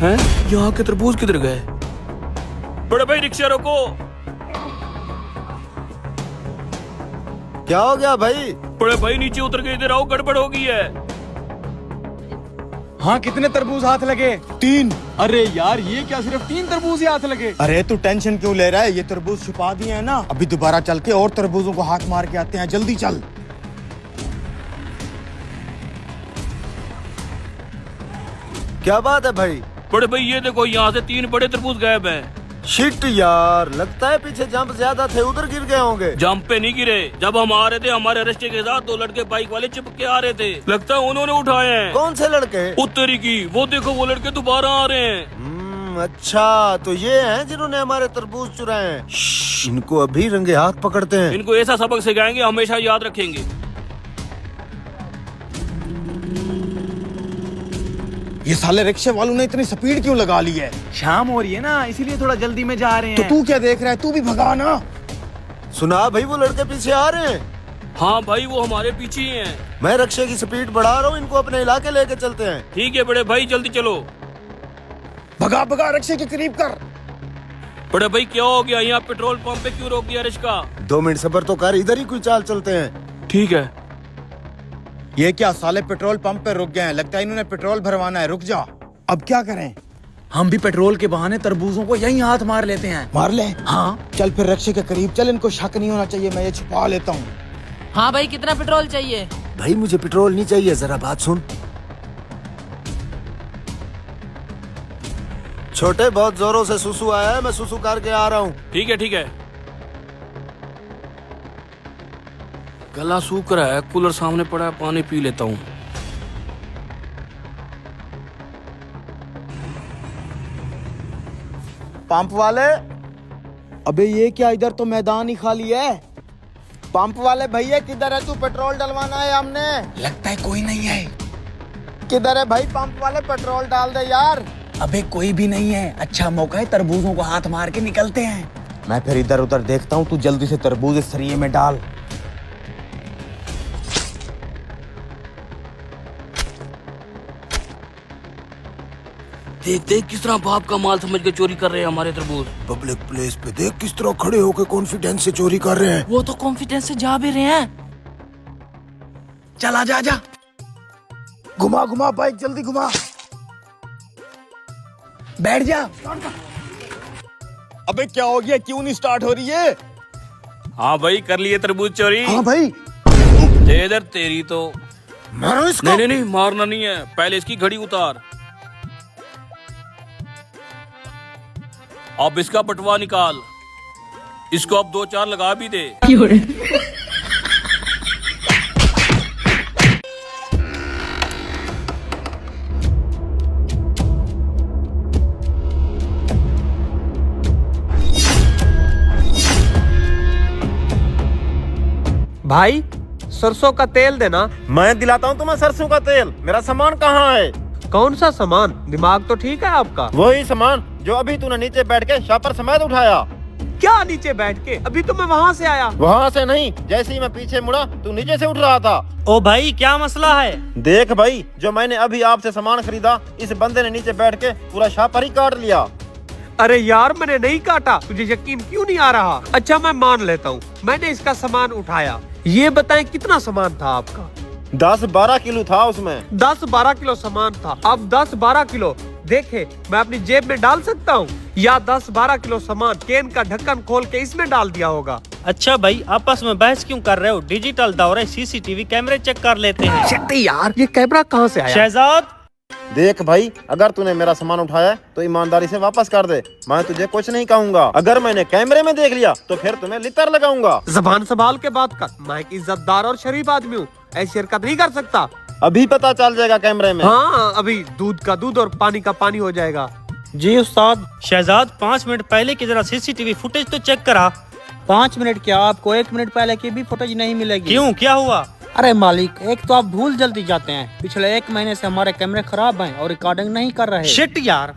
हैं? यहाँ के तरबूज किधर गए? बड़े भाई रिक्शा रोको। क्या हो गया भाई? बड़े भाई नीचे उतर के इधर आओ, गड़बड़ हो गई है। हाँ, कितने तरबूज हाथ लगे? 3। अरे यार, ये क्या सिर्फ 3 तरबूज ही हाथ लगे? अरे तू टेंशन क्यों ले रहा है? ये तरबूज छुपा दिए हैं ना, अभी दोबारा चल के और तरबूजों को हाथ मार के आते हैं। जल्दी चल। क्या बात है भाई? बड़े भाई ये देखो, यहाँ से 3 बड़े तरबूज गायब हैं। शिट यार, लगता है पीछे जंप ज्यादा थे, उधर गिर गए होंगे। जंप पे नहीं गिरे, जब हम आ रहे थे हमारे रास्ते के साथ 2 लड़के बाइक वाले चिपक के आ रहे थे, लगता है उन्होंने उठाए हैं। कौन से लड़के? उत्तरी की, वो देखो वो लड़के दोबारा आ रहे हैं। अच्छा, तो ये हैं जिन्होंने हमारे तरबूज चुराए हैं। इनको अभी रंगे हाथ पकड़ते हैं। इनको ऐसा सबक सिखाएंगे, हमेशा याद रखेंगे। ये साले रिक्शे वालों ने इतनी स्पीड क्यों लगा ली है? शाम हो रही है ना, इसीलिए थोड़ा जल्दी में जा रहे तो हैं। तू क्या देख रहा है? तू भी भगा ना। सुना भाई, वो लड़के पीछे आ रहे हैं। हाँ भाई, वो हमारे पीछे ही हैं। मैं रिक्शे की स्पीड बढ़ा रहा हूँ, इनको अपने इलाके लेके चलते हैं। ठीक है बड़े भाई, जल्दी चलो। भगा भगा, रिक्शे के करीब कर। बड़े भाई क्या हो गया? यहाँ पेट्रोल पंप पे क्यों रोक दिया रिक्शा? 2 मिनट सब्र तो कर, इधर ही कोई चाल चलते हैं। ठीक है। ये क्या साले पेट्रोल पंप पे रुक गए हैं? लगता है इन्होंने पेट्रोल भरवाना है। रुक जा। अब क्या करें? हम भी पेट्रोल के बहाने तरबूजों को यहीं हाथ मार लेते हैं। मार ले। हाँ, चल फिर रिक्शे के करीब चल, इनको शक नहीं होना चाहिए। मैं ये छुपा लेता हूँ। हाँ भाई, कितना पेट्रोल चाहिए? भाई मुझे पेट्रोल नहीं चाहिए, जरा बात सुन। छोटे, बहुत जोरों से सुसु आया है, मैं सुसु करके आ रहा हूँ। ठीक है ठीक है। गला सूख रहा है, कूलर सामने पड़ा है, पानी पी लेता हूँ। पंप वाले, अबे ये क्या, इधर तो मैदान ही खाली है। पंप वाले भैया किधर है? तू पेट्रोल डलवाना है हमने। लगता है कोई नहीं है। किधर है भाई पंप वाले? पेट्रोल डाल दे यार। अबे कोई भी नहीं है, अच्छा मौका है, तरबूजों को हाथ मार के निकलते हैं। मैं फिर इधर उधर देखता हूँ, तू जल्दी से तरबूज इस सरिये में डाल। देख देख किस तरह बाप का माल समझ के चोरी कर रहे हैं हमारे तरबूज। पब्लिक प्लेस पे देख किस तरह खड़े होकर कॉन्फिडेंस से चोरी कर रहे हैं। वो तो कॉन्फिडेंस से जा भी रहे हैं। चल आजा आजा। घुमा घुमा बाइक, जल्दी घुमा। बैठ जा। अबे क्या हो गया? क्यों नहीं स्टार्ट हो रही है? हाँ भाई, कर लिए तरबूज चोरी। हाँ भाई। दे इधर तेरी तो। मारो इसको। नहीं नहीं नहीं, मारना नहीं है, पहले इसकी घड़ी उतार। अब इसका पटवा निकाल, इसको अब 2-4 लगा भी दे। भाई सरसों का तेल देना। मैं दिलाता हूँ तुम्हें सरसों का तेल। मेरा सामान कहाँ है? कौन सा सामान? दिमाग तो ठीक है आपका? वही सामान जो अभी तूने नीचे बैठ के शॉपर समेत उठाया। क्या नीचे बैठ के? अभी तो मैं वहाँ से आया। वहाँ से नहीं, जैसे ही मैं पीछे मुड़ा तू नीचे से उठ रहा था। ओ भाई, क्या मसला है? देख भाई, जो मैंने अभी आपसे सामान खरीदा, इस बंदे ने नीचे बैठ के पूरा शॉपर ही काट लिया। अरे यार, मैंने नहीं काटा। तुझे यकीन क्यों नहीं आ रहा? अच्छा मैं मान लेता हूँ, मैंने इसका सामान उठाया। ये बताएं कितना सामान था आपका? 10-12 किलो था उसमें। 10-12 किलो सामान था। अब 10-12 किलो देखे मैं अपनी जेब में डाल सकता हूँ, या 10-12 किलो सामान कैन का ढक्कन खोल के इसमें डाल दिया होगा? अच्छा भाई, आपस में बहस क्यों कर रहे हो? डिजिटल दौर है, सीसीटीवी कैमरे चेक कर लेते हैं। शक्ति यार, ये कैमरा कहाँ से आया? शहजाद, देख भाई, अगर तूने मेरा सामान उठाया तो ईमानदारी से वापस कर दे। मैं तुझे कुछ नहीं कहूँगा। अगर मैंने कैमरे में देख लिया तो फिर तुम्हें लितर लगाऊंगा। जबान संभाल के बात कर। मैं एक इज्जतदार और शरीफ आदमी हूँ, ऐसी हरकत नहीं कर सकता। अभी पता चल जाएगा कैमरे में। हाँ, अभी दूध का दूध और पानी का पानी हो जाएगा। जी उस्ताद। शहजाद, 5 मिनट पहले की जरा सीसीटीवी फुटेज तो चेक करा। 5 मिनट क्या, आपको 1 मिनट पहले की भी फुटेज नहीं मिलेगी। क्यों, क्या हुआ? अरे मालिक, एक तो आप भूल जल्दी जाते हैं। पिछले 1 महीने से हमारे कैमरे खराब हैं और रिकॉर्डिंग नहीं कर रहे। शिट यार,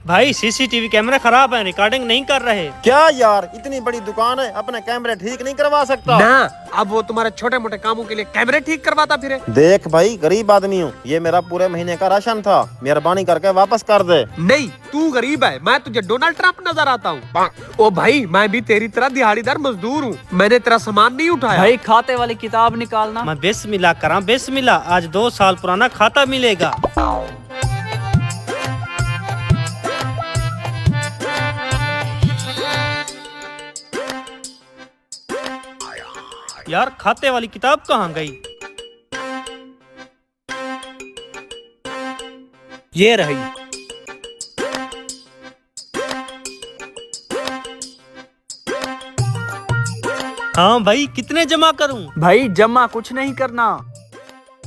भाई सीसीटीवी कैमरा खराब है, रिकॉर्डिंग नहीं कर रहे। क्या यार, इतनी बड़ी दुकान है, अपने कैमरे ठीक नहीं करवा सकता? ना, अब वो तुम्हारे छोटे मोटे कामों के लिए कैमरे ठीक करवाता फिरे। देख भाई, गरीब आदमी हूँ, ये मेरा पूरे महीने का राशन था, मेहरबानी करके वापस कर दे। नहीं, तू गरीब है, मैं तुझे डोनाल्ड ट्रंप नजर आता हूँ। ओ भाई, मैं भी तेरी तरह दिहाड़ीदार मजदूर हूँ, मैंने तेरा सामान नहीं उठाया। भाई खाते वाली किताब निकालना। मैं बिस्मिल्लाह करा, बिस्मिल्लाह, आज 2 साल पुराना खाता मिलेगा। यार खाते वाली किताब कहाँ गई? ये रही। हाँ भाई, कितने जमा करूं? भाई जमा कुछ नहीं करना,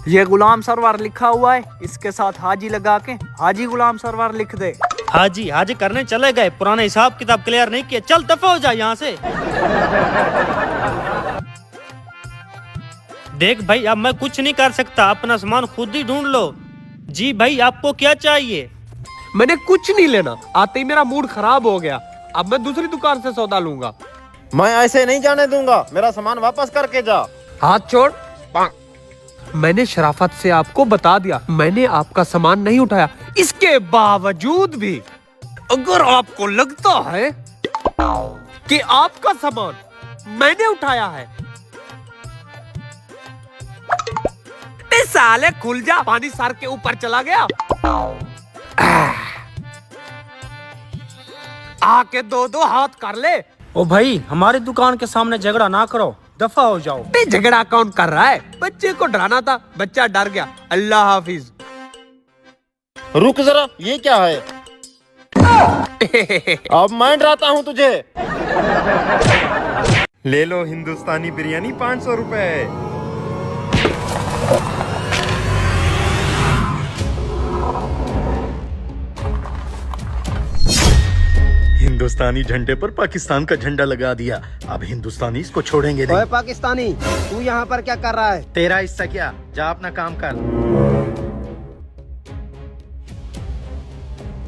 ये गुलाम सरवर लिखा हुआ है, इसके साथ हाजी लगा के हाजी गुलाम सरवर लिख दे। हाजी हाजी करने चले गए, पुराने हिसाब किताब क्लियर नहीं किए, चल दफा हो जा यहाँ से। देख भाई, अब मैं कुछ नहीं कर सकता, अपना सामान खुद ही ढूंढ लो। जी भाई, आपको क्या चाहिए? मैंने कुछ नहीं लेना, आते ही मेरा मूड खराब हो गया, अब मैं दूसरी दुकान से सौदा लूंगा। मैं ऐसे नहीं जाने दूंगा, मेरा सामान वापस करके जा। हाथ छोड़। मैंने शराफत से आपको बता दिया, मैंने आपका सामान नहीं उठाया, इसके बावजूद भी अगर आपको लगता है कि आपका सामान मैंने उठाया है, ते साले खुल जा, पानी सर के ऊपर चला गया। आके दो हाथ कर ले। ओ भाई, हमारी दुकान के सामने झगड़ा ना करो, दफा हो जाओ। ते झगड़ा कौन कर रहा है? बच्चे को डराना था, बच्चा डर गया। अल्लाह हाफिज। रुक जरा, ये क्या है? अब मैं डराता हूँ तुझे। ले लो हिंदुस्तानी बिरयानी, 500 रुपए। हिंदुस्तानी झंडे पर पाकिस्तान का झंडा लगा दिया, अब हिंदुस्तानी इसको छोड़ेंगे नहीं। ओए पाकिस्तानी, तू यहाँ पर क्या कर रहा है? तेरा हिस्सा क्या, जा अपना काम कर।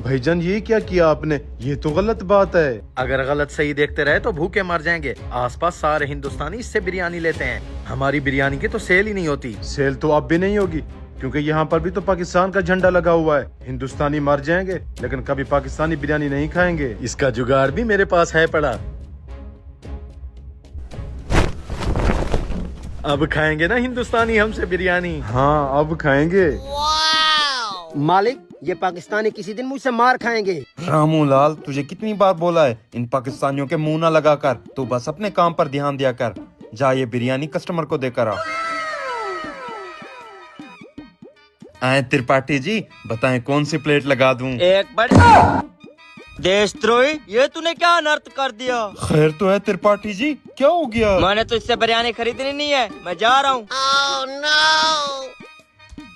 भाईजान, ये क्या किया आपने? ये तो गलत बात है। अगर गलत सही देखते रहे तो भूखे मर जाएंगे। आसपास सारे हिंदुस्तानी इससे बिरयानी लेते हैं, हमारी बिरयानी की तो सेल ही नहीं होती। सेल तो अब भी नहीं होगी, क्योंकि यहाँ पर भी तो पाकिस्तान का झंडा लगा हुआ है। हिंदुस्तानी मर जाएंगे लेकिन कभी पाकिस्तानी बिरयानी नहीं खाएंगे। इसका जुगाड़ भी मेरे पास है पड़ा। अब खाएंगे ना हिंदुस्तानी हमसे बिरयानी? हाँ, अब खाएंगे। मालिक, ये पाकिस्तानी किसी दिन मुझसे मार खाएंगे। रामू लाल, तुझे कितनी बार बोला है इन पाकिस्तानियों के मुंह ना लगा कर, तू बस अपने काम पर ध्यान दिया कर। जा ये बिरयानी कस्टमर को देकर आ। आए त्रिपाठी जी, बताएं कौन सी प्लेट लगा दूं? एक बड़ी देशद्रोही, ये तूने क्या अनर्थ कर दिया? खैर तो है त्रिपाठी जी, क्या हो गया? मैंने तो इससे बिरयानी खरीदनी नहीं है, मैं जा रहा हूँ।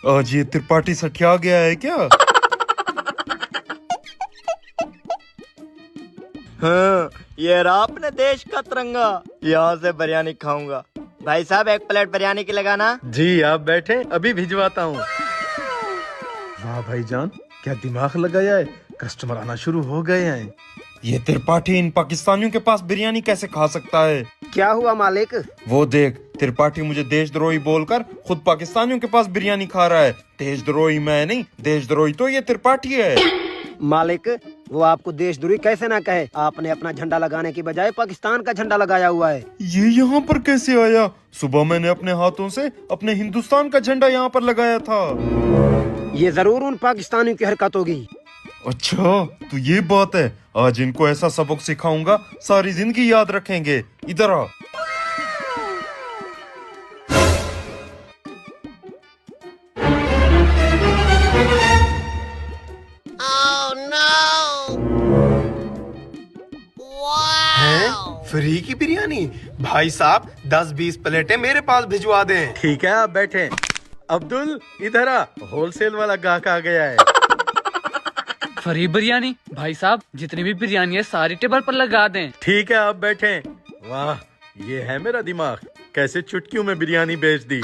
आज ये त्रिपाठी सठिया गया है क्या? हाँ, ये रहा अपने देश का तिरंगा, यहाँ से बिरयानी खाऊंगा। भाई साहब, 1 प्लेट बिरयानी की लगाना। जी आप बैठे, अभी भिजवाता हूँ। वाह भाईजान, क्या दिमाग लगाया है, कस्टमर आना शुरू हो गए हैं। ये त्रिपाठी इन पाकिस्तानियों के पास बिरयानी कैसे खा सकता है? क्या हुआ मालिक? वो देख, त्रिपाठी मुझे देशद्रोही बोलकर खुद पाकिस्तानियों के पास बिरयानी खा रहा है। देशद्रोही मैं नहीं, देशद्रोही तो ये त्रिपाठी है। मालिक, वो आपको देशद्रोही कैसे ना कहे? आपने अपना झंडा लगाने की बजाय पाकिस्तान का झंडा लगाया हुआ है। ये यहाँ पर कैसे आया? सुबह मैंने अपने हाथों से अपने हिंदुस्तान का झंडा यहाँ पर लगाया था। ये जरूर उन पाकिस्तानियों की हरकत होगी। अच्छा, तो ये बात है। आज इनको ऐसा सबक सिखाऊंगा, सारी जिंदगी याद रखेंगे। इधर आ। फ्री की बिरयानी? भाई साहब, 10-20 प्लेटें मेरे पास भिजवा दें। ठीक है, आप बैठे। अब्दुल, इधर आ, होलसेल वाला गाहक आ गया है। फ्री बिरयानी? भाई साहब, जितनी भी बिरयानी है सारी टेबल पर लगा दें। ठीक है, आप बैठे। वाह, ये है मेरा दिमाग, कैसे चुटकियों में बिरयानी बेच दी।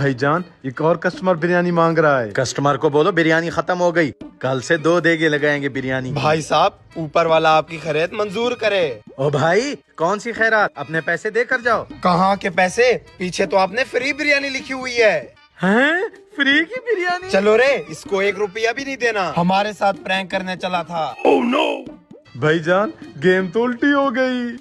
भाईजान एक और कस्टमर बिरयानी मांग रहा है। कस्टमर को बोलो बिरयानी खत्म हो गई, कल से 2 देगे लगाएंगे बिरयानी की। भाई साहब ऊपर वाला आपकी खरीद मंजूर करे। ओ भाई कौन सी खैरात, अपने पैसे देकर जाओ। कहाँ के पैसे? पीछे तो आपने फ्री बिरयानी लिखी हुई है। हैं? फ्री की बिरयानी? चलो रे, इसको 1 रुपया भी नहीं देना, हमारे साथ प्रैंक करने चला था। भाईजान गेम तो उल्टी हो गई।